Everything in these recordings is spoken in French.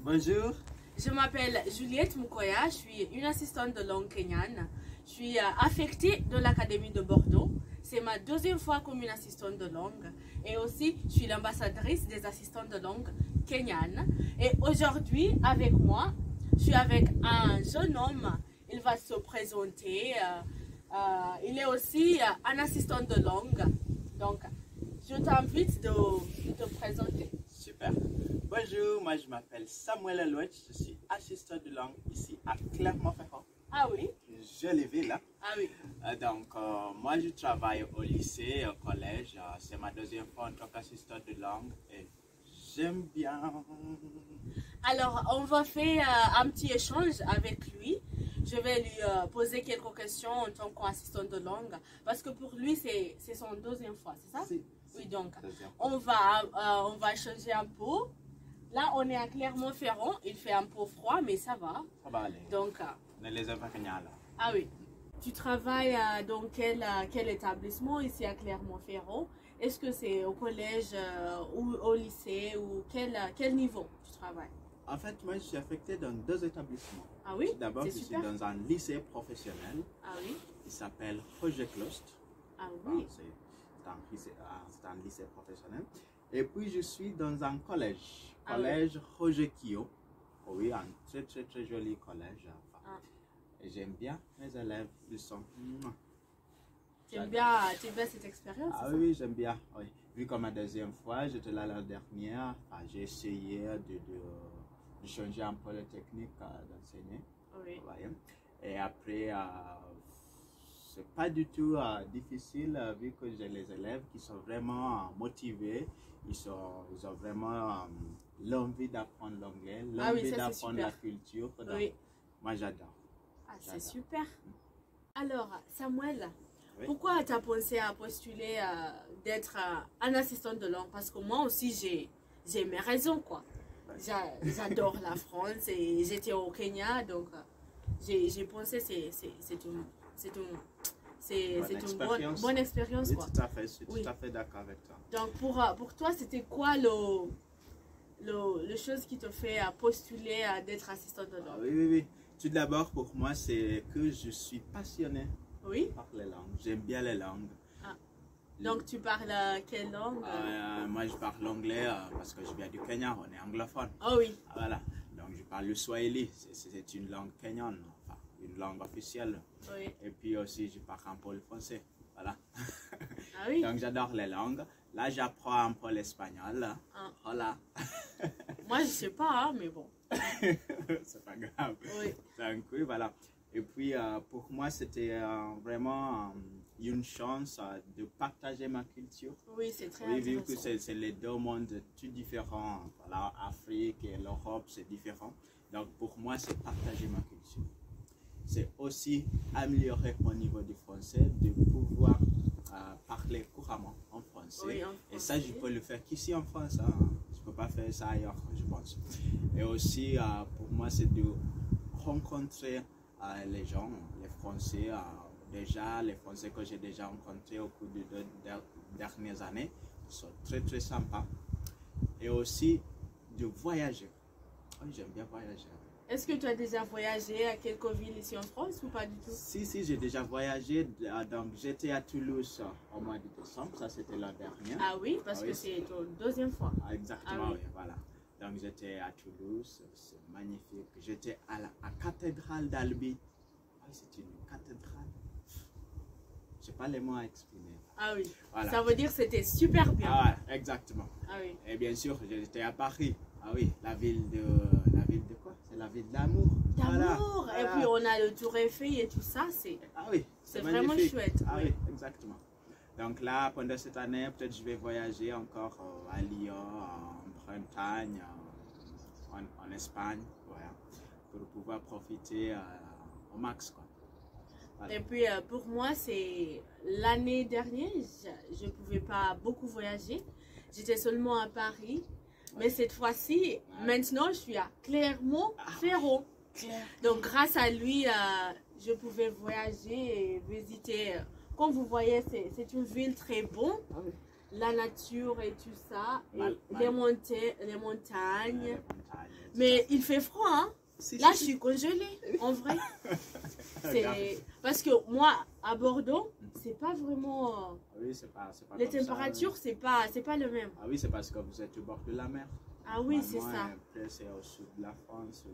Bonjour. Je m'appelle Juliette Mukoya, je suis une assistante de langue kenyane. Je suis affectée de l'Académie de Bordeaux. C'est ma deuxième fois comme une assistante de langue. Et aussi, je suis l'ambassadrice des assistantes de langue kenyanes. Et aujourd'hui, avec moi, je suis avec un jeune homme. Il va se présenter. Il est aussi un assistant de langue. Donc, je t'invite de te présenter. Super. Bonjour, moi je m'appelle Samuel Elouet, je suis assistant de langue ici à Clermont-Ferrand. Ah oui? Je l'ai vu là. Ah oui. Moi je travaille au lycée, au collège. C'est ma deuxième fois en tant qu'assistant de langue et j'aime bien. Alors, on va faire un petit échange avec lui. Je vais lui poser quelques questions en tant qu'assistant de langue parce que pour lui, c'est son deuxième fois, c'est ça? Oui, donc on va changer un peu. Là, on est à Clermont-Ferrand. Il fait un peu froid, mais ça va. Ça va aller. Donc, on est les là. Ah oui. Tu travailles dans quel établissement ici à Clermont-Ferrand? Est-ce que c'est au collège ou au lycée ou quel niveau tu travailles? En fait, moi je suis affecté dans deux établissements. Ah oui? D'abord, je suis dans un lycée professionnel. Ah oui? Il s'appelle Roger Clost. Ah oui? C'est un lycée professionnel. Et puis je suis dans un collège. Ah Collège Roger Kio. Oui, un très joli collège. Et j'aime bien mes élèves. Ils sont... Tu aimes bien cette expérience? Ah oui, j'aime bien. Oui. Vu comme ma deuxième fois, j'étais là la dernière. J'ai essayé de changer un peu la technique d'enseigner. Oui. Et après, c'est pas du tout difficile vu que j'ai les élèves qui sont vraiment motivés. Ils ont vraiment l'envie d'apprendre l'anglais, l'envie d'apprendre la culture. Donc, oui. Moi, j'adore. Ah, c'est super. Alors, Samuel, pourquoi tu as pensé à postuler d'être un assistant de langue? Parce que moi aussi, j'ai mes raisons, quoi. J'adore la France et j'étais au Kenya, donc j'ai pensé c'est une bonne expérience. Oui, quoi. tout à fait, je suis tout à fait d'accord avec toi. Donc pour toi, c'était quoi le chose qui te fait postuler d'être assistant de langue? Oui. Tout d'abord, pour moi, c'est que je suis passionné par les langues. J'aime bien les langues. Donc tu parles quelle langue? Moi je parle l'anglais parce que je viens du Kenya, on est anglophone. Oh oui. Voilà, donc je parle le Swahili, c'est une langue kenyane, enfin une langue officielle. Oui. Et puis aussi je parle un peu le français, voilà. Ah oui. Donc j'adore les langues. Là j'apprends un peu l'espagnol, voilà. Moi je sais pas, hein, mais bon. C'est pas grave. Oui. Donc oui, voilà. Et puis pour moi c'était vraiment une chance de partager ma culture. Oui, c'est très intéressant. Vu que c'est les deux mondes tout différents. Voilà, Afrique et l'Europe, c'est différent. Donc pour moi, c'est partager ma culture. C'est aussi améliorer mon niveau du français, de pouvoir parler couramment en français. Oui, en français. Et ça, je peux le faire qu'ici en France. Hein. Je ne peux pas faire ça ailleurs, je pense. Et aussi, pour moi, c'est de rencontrer les gens, les Français. Déjà, les Français que j'ai déjà rencontrés au cours des dernières années sont très sympas. Et aussi de voyager. Oui, j'aime bien voyager. Est-ce que tu as déjà voyagé à quelques villes ici en France ou pas du tout? Si, j'ai déjà voyagé. Donc, j'étais à Toulouse au mois de décembre. Ça, c'était l'an dernier. Ah oui, parce que c'est ton deuxième fois. Exactement, oui, voilà. Donc, j'étais à Toulouse. C'est magnifique. J'étais à la cathédrale d'Albi. Oui, c'est une cathédrale. Je n'ai pas les mots à exprimer. Ah oui, voilà. Ça veut dire que c'était super bien. Ah ouais, exactement. Ah oui. Et bien sûr, j'étais à Paris. Ah oui, la ville de quoi? C'est la ville d'amour. D'amour. Voilà. Et puis on a le Tour Eiffel et tout ça. C'est vraiment chouette. Ah oui, exactement. Donc là, pendant cette année, peut-être je vais voyager encore à Lyon, en Bretagne, en Espagne, voilà, pour pouvoir profiter au max, quoi. Voilà. Et puis pour moi, c'est l'année dernière, je ne pouvais pas beaucoup voyager. J'étais seulement à Paris. Mais cette fois-ci, maintenant, je suis à Clermont-Ferrand. Donc grâce à lui, je pouvais voyager et visiter. Comme vous voyez, c'est une ville très bonne. la nature et tout ça, et Mal. les montagnes. Les montagnes, tout Mais ça. il fait froid, hein? Si, Là, si, je suis congelée, en vrai. Regarde. Parce que moi, à Bordeaux, c'est pas vraiment... Oui, c'est pas Les comme ça. températures, c'est pas le même. Ah oui, c'est parce que vous êtes au bord de la mer. Ah oui, c'est Moi, ça. après, c'est au sud de la France.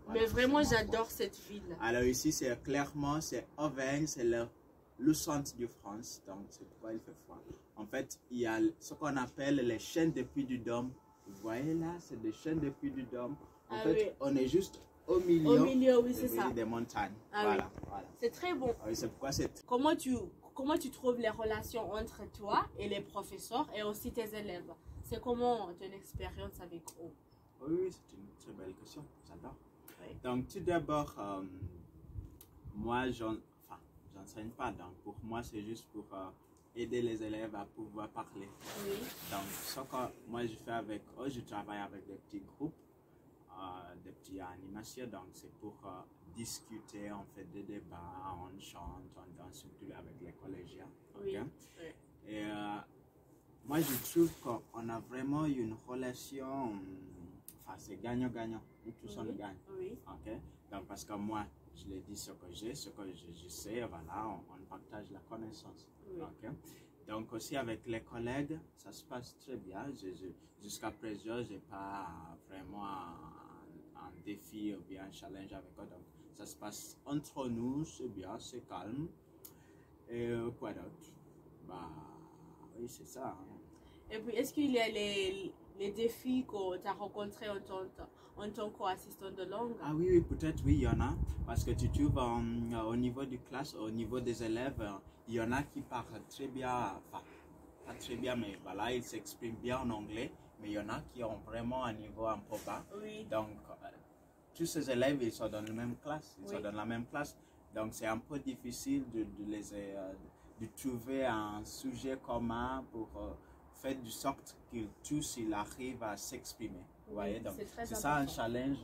Mais vraiment, c'est moins j'adore froid. cette ville. Alors ici, c'est clairement, c'est Auvergne, c'est le centre de France. Donc, c'est pourquoi il fait froid. En fait, il y a ce qu'on appelle les chaînes de Puy-du-Dôme. Vous voyez là, c'est des chaînes de Puy-du-Dôme. En Ah fait, oui. on est juste au milieu, Au milieu, oui, c'est ça. des montagnes. Ah voilà, oui. voilà. C'est très bon. Ah oui, c'est pourquoi c'est... Comment tu trouves les relations entre toi et les professeurs et aussi tes élèves? C'est comment ton expérience avec eux? Oui, c'est une très belle question. J'adore. Oui. Donc, tout d'abord, moi, j'enseigne pas. Donc, pour moi, c'est juste pour aider les élèves à pouvoir parler. Oui. Donc, ce que moi, je fais avec eux, je travaille avec des petits groupes, des petites animations. Donc, c'est pour discuter, on fait des débats, on chante, on danse, surtout avec les collégiens. Oui. ok? Oui. Et moi, je trouve qu'on a vraiment une relation, enfin, c'est gagnant-gagnant. Nous tous, on Oui. gagne. Oui. Ok? Donc, parce que moi, je l'ai dit ce que j'ai, ce que je sais, voilà, on partage la connaissance. Oui. Ok? Donc, aussi avec les collègues, ça se passe très bien. Jusqu'à présent, je n'ai pas vraiment un défi ou bien un challenge avec eux. Donc, ça se passe entre nous, c'est bien, c'est calme. Et quoi d'autre? Bah, oui, c'est ça. Hein. Et puis, est-ce qu'il y a les défis que tu as rencontrés en tant qu'assistant de langue? Ah oui, oui, peut-être, oui, il y en a. Parce que tu trouves au niveau du classe, au niveau des élèves, il y en a qui parlent très bien, enfin, pas très bien, mais voilà, ils s'expriment bien en anglais. Mais il y en a qui ont vraiment un niveau un peu bas. Oui. Donc, tous ces élèves, ils sont dans la même classe. Ils Oui. sont dans la même classe. Donc, c'est un peu difficile de trouver un sujet commun pour faire de sorte que tous ils arrivent à s'exprimer. Vous voyez, donc c'est ça un challenge,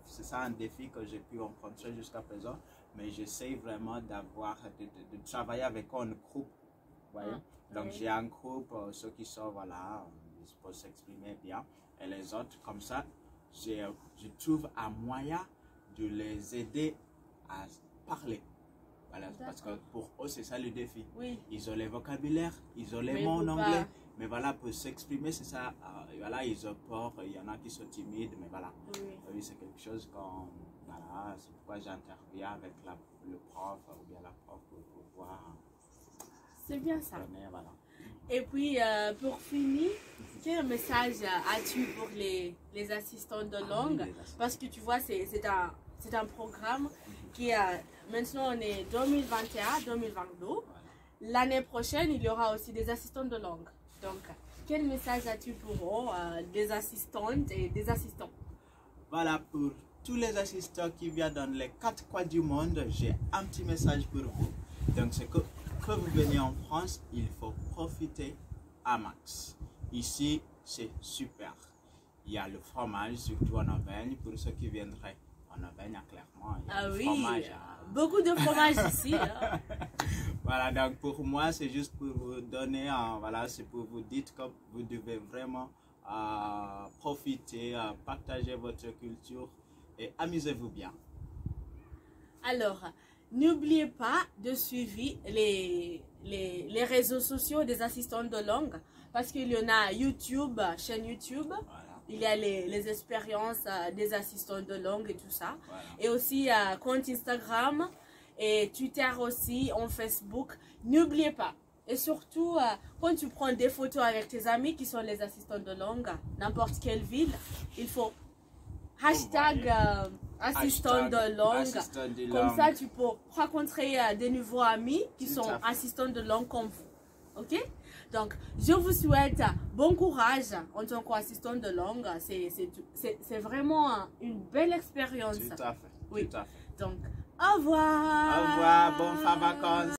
c'est ça un défi que j'ai pu rencontrer jusqu'à présent. Mais j'essaie vraiment de travailler avec eux en groupe. Vous voyez, donc oui. j'ai un groupe, ceux qui sont, voilà, ils peuvent s'exprimer bien. Et les autres, comme ça, je trouve un moyen de les aider à parler. Voilà, parce que pour eux, c'est ça le défi. Oui. Ils ont les vocabulaires, ils ont les Mais mots en pas- anglais. Mais voilà, pour s'exprimer, c'est ça. Voilà, ils ont peur, il y en a qui sont timides, mais voilà. Oui. Oui, c'est quelque chose qu'on. Voilà, c'est pourquoi j'interviens avec le prof ou bien la prof pour pouvoir C'est bien ça. donner, voilà. Et puis, pour finir, quel message as-tu pour les assistants de langue? les assistants. Parce que tu vois, c'est un programme qui a... Maintenant, on est 2021-2022. Voilà. L'année prochaine, il y aura aussi des assistants de langue. Donc, quel message as-tu pour eux, des assistantes et des assistants? Voilà, pour tous les assistants qui viennent dans les 4 coins du monde, j'ai un petit message pour vous. Donc, c'est que vous venez en France, il faut profiter à max. Ici, c'est super. Il y a le fromage, surtout en Auvergne, pour ceux qui viendraient en Auvergne, clairement. Il y a Ah le oui, fromage. beaucoup de fromage ici. Hein. Voilà, donc pour moi, c'est juste pour vous donner, voilà, c'est pour vous dire que vous devez vraiment profiter, partager votre culture et amusez-vous bien. Alors, n'oubliez pas de suivre les réseaux sociaux des assistants de langue parce qu'il y en a YouTube, chaîne YouTube, Voilà, il y a les expériences des assistants de langue et tout ça. voilà. Et aussi compte Instagram et Twitter aussi, en Facebook. N'oubliez pas. Et surtout, quand tu prends des photos avec tes amis qui sont les assistants de langue, n'importe quelle ville, il faut hashtag assistant de langue. Assistant de Comme langue. ça, tu peux rencontrer des nouveaux amis qui Tout sont à fait. assistants de langue comme vous. Ok? Donc, je vous souhaite bon courage en tant qu'assistant de langue. C'est vraiment une belle expérience. Tout à fait. Oui. Tout à fait. Donc, au revoir. Au revoir, bonnes vacances.